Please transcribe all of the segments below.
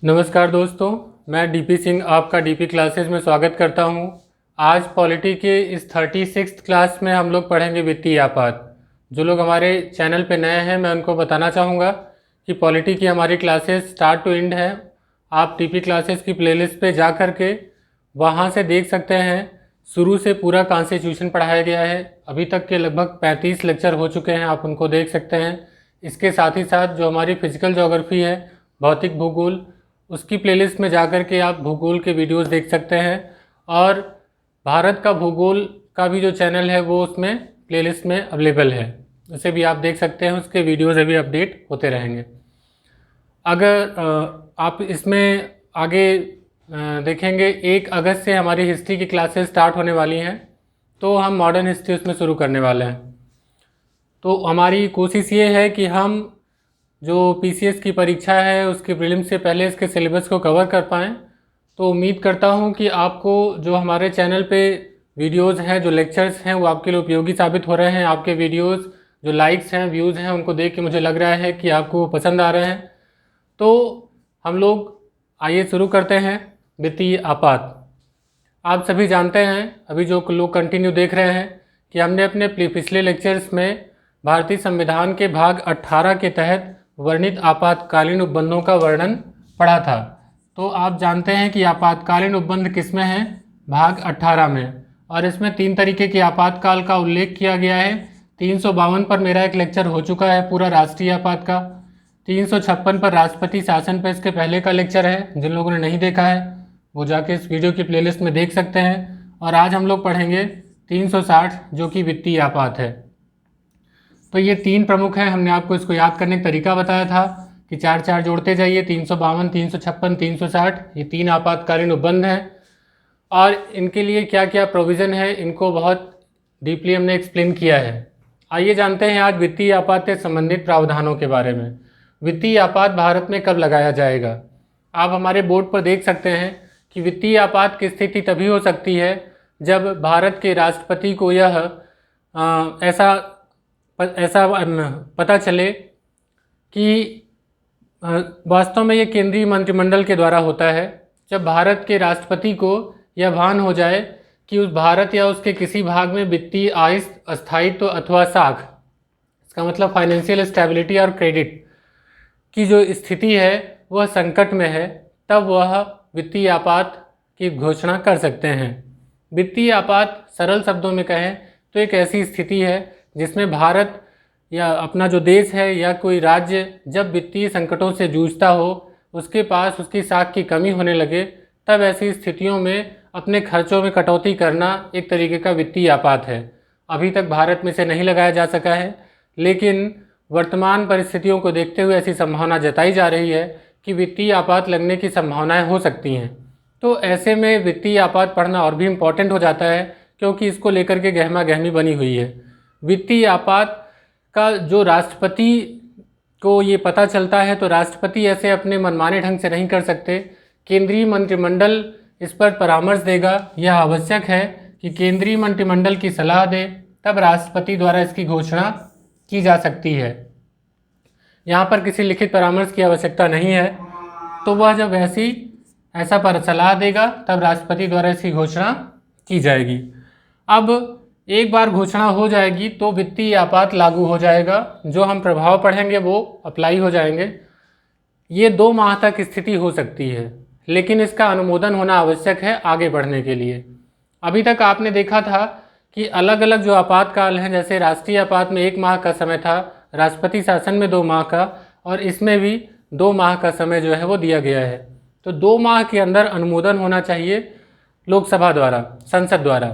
नमस्कार दोस्तों, मैं डीपी सिंह आपका डीपी क्लासेस में स्वागत करता हूं। आज पॉलिटी के इस 36th क्लास में हम लोग पढ़ेंगे वित्तीय आपात। जो लोग हमारे चैनल पे नए हैं मैं उनको बताना चाहूँगा कि पॉलिटी की हमारी क्लासेस स्टार्ट टू एंड है। आप डीपी क्लासेस की प्लेलिस्ट पे जा कर के वहाँ से देख सकते हैं। शुरू से पूरा कॉन्स्टिट्यूशन पढ़ाया गया है। अभी तक के लगभग 35 लेक्चर हो चुके हैं, आप उनको देख सकते हैं। इसके साथ ही साथ जो हमारी फिजिकल ज्योग्राफी है, भौतिक भूगोल, उसकी प्लेलिस्ट में जाकर के आप भूगोल के वीडियोस देख सकते हैं। और भारत का भूगोल का भी जो चैनल है वो उसमें प्लेलिस्ट में अवेलेबल है, उसे भी आप देख सकते हैं। उसके वीडियोस अभी अपडेट होते रहेंगे। अगर आप इसमें आगे देखेंगे 1 अगस्त से हमारी हिस्ट्री की क्लासेस स्टार्ट होने वाली हैं, तो हम मॉडर्न हिस्ट्री उसमें शुरू करने वाले हैं। तो हमारी कोशिश ये है कि हम जो पीसीएस की परीक्षा है उसके प्रीलिम्स से पहले इसके सिलेबस को कवर कर पाएँ। तो उम्मीद करता हूँ कि आपको जो हमारे चैनल पे वीडियोस हैं, जो लेक्चर्स हैं, वो आपके लिए उपयोगी साबित हो रहे हैं। आपके वीडियोस जो लाइक्स हैं, व्यूज़ हैं, उनको देख के मुझे लग रहा है कि आपको वो पसंद आ रहे हैं। तो हम लोग आइए शुरू करते हैं वित्तीय आपात। आप सभी जानते हैं, अभी जो लोग कंटिन्यू देख रहे हैं, कि हमने अपने पिछले लेक्चर्स में भारतीय संविधान के भाग 18 के तहत वर्णित आपातकालीन उपबंधों का वर्णन पढ़ा था। तो आप जानते हैं कि आपातकालीन उपबंध किस में है? भाग 18 में। और इसमें 3 तरीके के आपातकाल का उल्लेख किया गया है। 352 पर मेरा एक लेक्चर हो चुका है पूरा राष्ट्रीय आपात का। 356 पर राष्ट्रपति शासन पर इसके पहले का लेक्चर है। जिन लोगों ने नहीं देखा है वो जाके इस वीडियो की प्लेलिस्ट में देख सकते हैं। और आज हम लोग पढ़ेंगे 360 जो कि वित्तीय आपात है। तो ये 3 प्रमुख हैं। हमने आपको इसको याद करने का तरीका बताया था कि 4 जोड़ते जाइए। 352, 356, 360 ये 3 आपातकालीन उपबंध हैं। और इनके लिए क्या क्या प्रोविज़न है इनको बहुत डीपली हमने एक्सप्लेन किया है। आइए जानते हैं आज वित्तीय आपात से संबंधित प्रावधानों के बारे में। वित्तीय आपात भारत में कब लगाया जाएगा? आप हमारे बोर्ड पर देख सकते हैं कि वित्तीय आपात की स्थिति तभी हो सकती है जब भारत के राष्ट्रपति को यह ऐसा पता चले कि वास्तव में ये केंद्रीय मंत्रिमंडल के द्वारा होता है। जब भारत के राष्ट्रपति को यह भान हो जाए कि उस भारत या उसके किसी भाग में वित्तीय स्थायित्व अथवा साख, इसका मतलब फाइनेंशियल स्टेबिलिटी और क्रेडिट की जो स्थिति है वह संकट में है, तब वह वित्तीय आपात की घोषणा कर सकते हैं। वित्तीय आपात सरल शब्दों में कहें तो एक ऐसी स्थिति है जिसमें भारत या अपना जो देश है या कोई राज्य जब वित्तीय संकटों से जूझता हो, उसके पास उसकी साख की कमी होने लगे, तब ऐसी स्थितियों में अपने खर्चों में कटौती करना एक तरीके का वित्तीय आपात है। अभी तक भारत में से नहीं लगाया जा सका है, लेकिन वर्तमान परिस्थितियों को देखते हुए ऐसी संभावना जताई जा रही है कि वित्तीय आपात लगने की संभावनाएं हो सकती हैं। तो ऐसे में वित्तीय आपात पढ़ना और भी इम्पोर्टेंट हो जाता है, क्योंकि इसको लेकर के गहमा गहमी बनी हुई है। वित्तीय आपात का जो राष्ट्रपति को ये पता चलता है, तो राष्ट्रपति ऐसे अपने मनमाने ढंग से नहीं कर सकते। केंद्रीय मंत्रिमंडल इस पर परामर्श देगा। यह आवश्यक है कि केंद्रीय मंत्रिमंडल की सलाह दे, तब राष्ट्रपति द्वारा इसकी घोषणा की जा सकती है। यहाँ पर किसी लिखित परामर्श की आवश्यकता नहीं है। तो वह जब ऐसा पर सलाह देगा, तब राष्ट्रपति द्वारा इसकी घोषणा की जाएगी। अब एक बार घोषणा हो जाएगी तो वित्तीय आपात लागू हो जाएगा। जो हम प्रभाव पढ़ेंगे वो अप्लाई हो जाएंगे। ये 2 माह तक स्थिति हो सकती है, लेकिन इसका अनुमोदन होना आवश्यक है आगे बढ़ने के लिए। अभी तक आपने देखा था कि अलग अलग जो आपातकाल हैं, जैसे राष्ट्रीय आपात में 1 माह का समय था, राष्ट्रपति शासन में 2 माह का, और इसमें भी 2 माह का समय जो है वो दिया गया है। तो 2 माह के अंदर अनुमोदन होना चाहिए लोकसभा द्वारा, संसद द्वारा।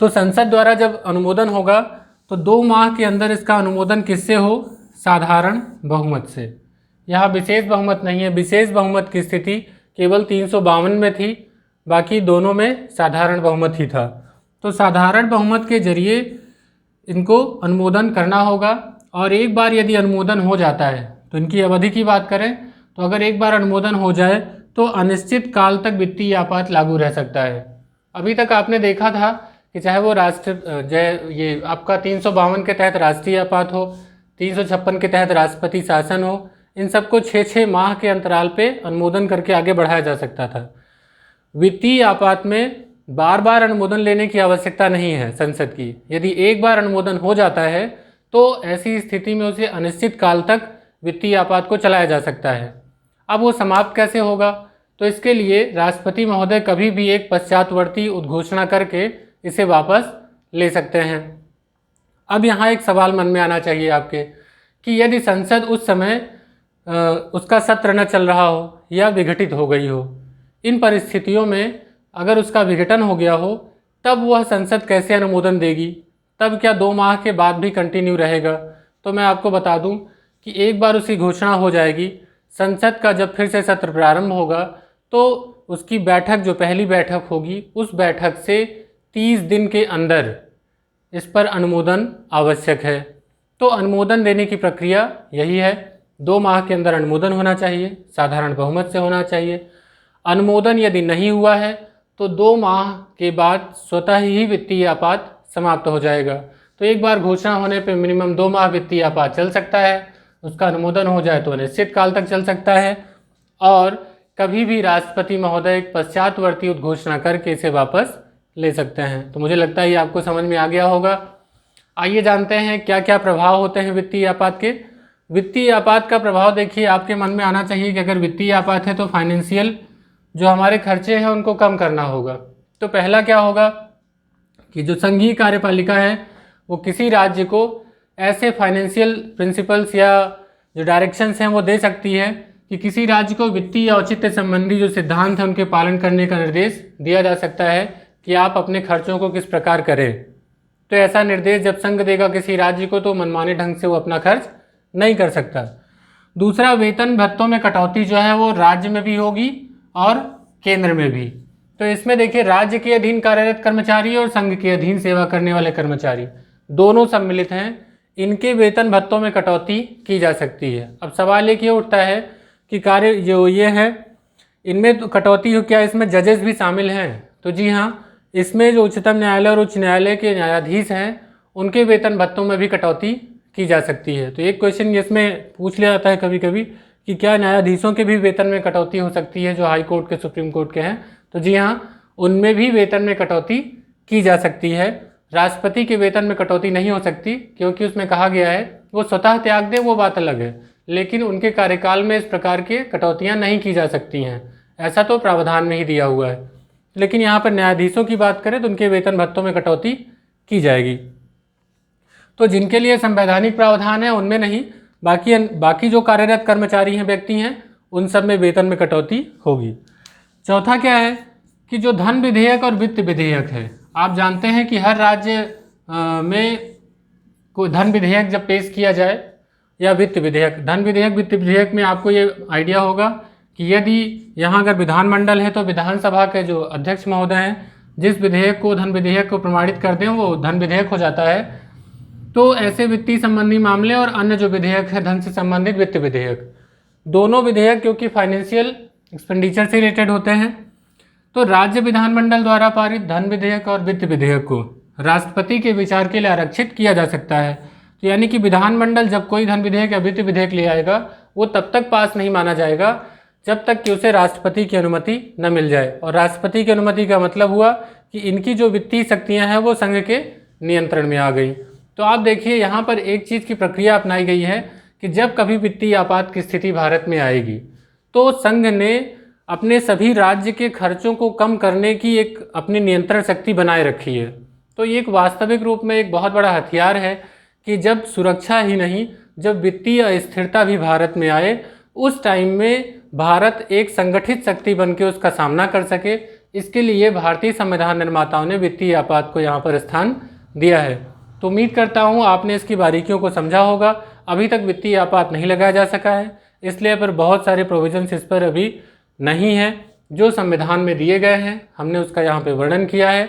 तो संसद द्वारा जब अनुमोदन होगा तो 2 माह के अंदर इसका अनुमोदन किससे हो? साधारण बहुमत से। यहाँ विशेष बहुमत नहीं है। विशेष बहुमत की स्थिति केवल 352 में थी, बाकी दोनों में साधारण बहुमत ही था। तो साधारण बहुमत के जरिए इनको अनुमोदन करना होगा। और एक बार यदि अनुमोदन हो जाता है, तो इनकी अवधि की बात करें तो अगर एक बार अनुमोदन हो जाए तो अनिश्चित काल तक वित्तीय आपात लागू रह सकता है। अभी तक आपने देखा था कि चाहे वो ये आपका 352 के तहत राष्ट्रीय आपात हो, 356 के तहत राष्ट्रपति शासन हो, इन सबको 6-6 माह के अंतराल पे अनुमोदन करके आगे बढ़ाया जा सकता था। वित्तीय आपात में बार बार अनुमोदन लेने की आवश्यकता नहीं है संसद की। यदि एक बार अनुमोदन हो जाता है तो ऐसी स्थिति में उसे अनिश्चित काल तक वित्तीय आपात को चलाया जा सकता है। अब वो समाप्त कैसे होगा? तो इसके लिए राष्ट्रपति महोदय कभी भी एक पश्चातवर्ती उद्घोषणा करके इसे वापस ले सकते हैं। अब यहाँ एक सवाल मन में आना चाहिए आपके कि यदि संसद उस समय उसका सत्र न चल रहा हो या विघटित हो गई हो, इन परिस्थितियों में अगर उसका विघटन हो गया हो तब वह संसद कैसे अनुमोदन देगी? तब क्या 2 माह के बाद भी कंटिन्यू रहेगा? तो मैं आपको बता दूं कि एक बार उसकी घोषणा हो जाएगी, संसद का जब फिर से सत्र प्रारंभ होगा तो उसकी बैठक, जो पहली बैठक होगी, उस बैठक से 30 दिन के अंदर इस पर अनुमोदन आवश्यक है। तो अनुमोदन देने की प्रक्रिया यही है, 2 माह के अंदर अनुमोदन होना चाहिए, साधारण बहुमत से होना चाहिए। अनुमोदन यदि नहीं हुआ है तो 2 माह के बाद स्वतः ही वित्तीय आपात समाप्त हो जाएगा। तो एक बार घोषणा होने पर मिनिमम 2 माह वित्तीय आपात चल सकता है, उसका अनुमोदन हो जाए तो अनिश्चित काल तक चल सकता है, और कभी भी राष्ट्रपति महोदय एक पश्चातवर्ती उद्घोषणा करके इसे वापस ले सकते हैं। तो मुझे लगता है ये आपको समझ में आ गया होगा। आइए जानते हैं क्या क्या प्रभाव होते हैं वित्तीय आपात के। वित्तीय आपात का प्रभाव देखिए, आपके मन में आना चाहिए कि अगर वित्तीय आपात है तो फाइनेंशियल जो हमारे खर्चे हैं उनको कम करना होगा। तो पहला क्या होगा कि जो संघीय कार्यपालिका है वो किसी राज्य को ऐसे फाइनेंशियल प्रिंसिपल्स या जो डायरेक्शंस हैं वो दे सकती है कि किसी राज्य को वित्तीय औचित्य संबंधी जो सिद्धांत हैं उनके पालन करने का निर्देश दिया जा सकता है कि आप अपने खर्चों को किस प्रकार करें। तो ऐसा निर्देश जब संघ देगा किसी राज्य को तो मनमाने ढंग से वो अपना खर्च नहीं कर सकता। दूसरा, वेतन भत्तों में कटौती जो है वो राज्य में भी होगी और केंद्र में भी। तो इसमें देखिए, राज्य के अधीन कार्यरत कर्मचारी और संघ के अधीन सेवा करने वाले कर्मचारी दोनों सम्मिलित हैं, इनके वेतन भत्तों में कटौती की जा सकती है। अब सवाल ये उठता है कि कार्य जो ये है इनमें तो कटौती हो, क्या इसमें जजेस भी शामिल हैं? तो जी हाँ, इसमें जो उच्चतम न्यायालय और उच्च न्यायालय के न्यायाधीश हैं उनके वेतन भत्तों में भी कटौती की जा सकती है। तो एक क्वेश्चन इसमें पूछ लिया जाता है कभी कभी कि क्या न्यायाधीशों के भी वेतन में कटौती हो सकती है जो हाई कोर्ट के, सुप्रीम कोर्ट के हैं? तो जी हाँ, उनमें भी वेतन में कटौती की जा सकती है। राष्ट्रपति के वेतन में कटौती नहीं हो सकती क्योंकि उसमें कहा गया है वो स्वतः त्याग दे, वो बात अलग है, लेकिन उनके कार्यकाल में इस प्रकार के कटौतियाँ नहीं की जा सकती हैं, ऐसा तो प्रावधान में ही दिया हुआ है। लेकिन यहाँ पर न्यायाधीशों की बात करें तो उनके वेतन भत्तों में कटौती की जाएगी। तो जिनके लिए संवैधानिक प्रावधान है उनमें नहीं, बाकी जो कार्यरत कर्मचारी हैं, व्यक्ति हैं, उन सब में वेतन में कटौती होगी। चौथा क्या है कि जो धन विधेयक और वित्त विधेयक है, आप जानते हैं कि हर राज्य में कोई धन विधेयक जब पेश किया जाए या वित्त विधेयक, धन विधेयक वित्त विधेयक में आपको ये आइडिया होगा कि यदि यहाँ अगर विधानमंडल है तो विधानसभा के जो अध्यक्ष महोदय हैं जिस विधेयक को, धन विधेयक को प्रमाणित कर दें वो धन विधेयक हो जाता है। तो ऐसे वित्तीय संबंधी मामले और अन्य जो विधेयक है धन से संबंधित वित्त विधेयक, दोनों विधेयक क्योंकि फाइनेंशियल एक्सपेंडिचर से रिलेटेड होते हैं, तो राज्य विधानमंडल द्वारा पारित धन विधेयक और वित्त विधेयक को राष्ट्रपति के विचार के लिए आरक्षित किया जा सकता है। तो यानी कि विधानमंडल जब कोई धन विधेयक या वित्त विधेयक ले आएगा वो तब तक पास नहीं माना जाएगा जब तक कि उसे राष्ट्रपति की अनुमति न मिल जाए। और राष्ट्रपति की अनुमति का मतलब हुआ कि इनकी जो वित्तीय शक्तियाँ हैं वो संघ के नियंत्रण में आ गई। तो आप देखिए यहाँ पर एक चीज़ की प्रक्रिया अपनाई गई है कि जब कभी वित्तीय आपात की स्थिति भारत में आएगी तो संघ ने अपने सभी राज्य के खर्चों को कम करने की एक अपनी नियंत्रण शक्ति बनाए रखी है। तो ये एक वास्तविक रूप में एक बहुत बड़ा हथियार है कि जब सुरक्षा ही नहीं, जब वित्तीय अस्थिरता भी भारत में आए, उस टाइम में भारत एक संगठित शक्ति बनकर उसका सामना कर सके। इसके लिए भारतीय संविधान निर्माताओं ने वित्तीय आपात को यहाँ पर स्थान दिया है। तो उम्मीद करता हूँ आपने इसकी बारीकियों को समझा होगा। अभी तक वित्तीय आपात नहीं लगाया जा सका है, इसलिए पर बहुत सारे प्रोविजंस इस पर अभी नहीं है जो संविधान में दिए गए हैं, हमने उसका यहाँ पे वर्णन किया है।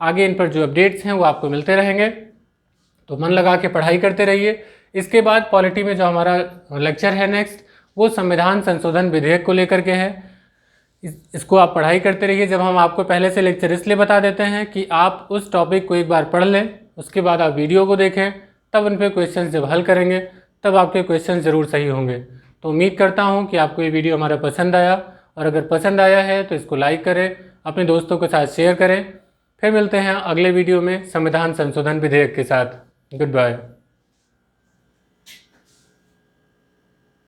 आगे इन पर जो अपडेट्स हैं वो आपको मिलते रहेंगे, तो मन लगा के पढ़ाई करते रहिए। इसके बाद पॉलिटी में जो हमारा लेक्चर है नेक्स्ट, वो संविधान संशोधन विधेयक को लेकर के है। इसको आप पढ़ाई करते रहिए। जब हम आपको पहले से लेक्चर इसलिए बता देते हैं कि आप उस टॉपिक को एक बार पढ़ लें, उसके बाद आप वीडियो को देखें, तब उन पर क्वेश्चन जब हल करेंगे तब आपके क्वेश्चन ज़रूर सही होंगे। तो उम्मीद करता हूँ कि आपको ये वीडियो हमारा पसंद आया, और अगर पसंद आया है तो इसको लाइक करें, अपने दोस्तों के साथ शेयर करें। फिर मिलते हैं अगले वीडियो में संविधान संशोधन विधेयक के साथ। Good bye.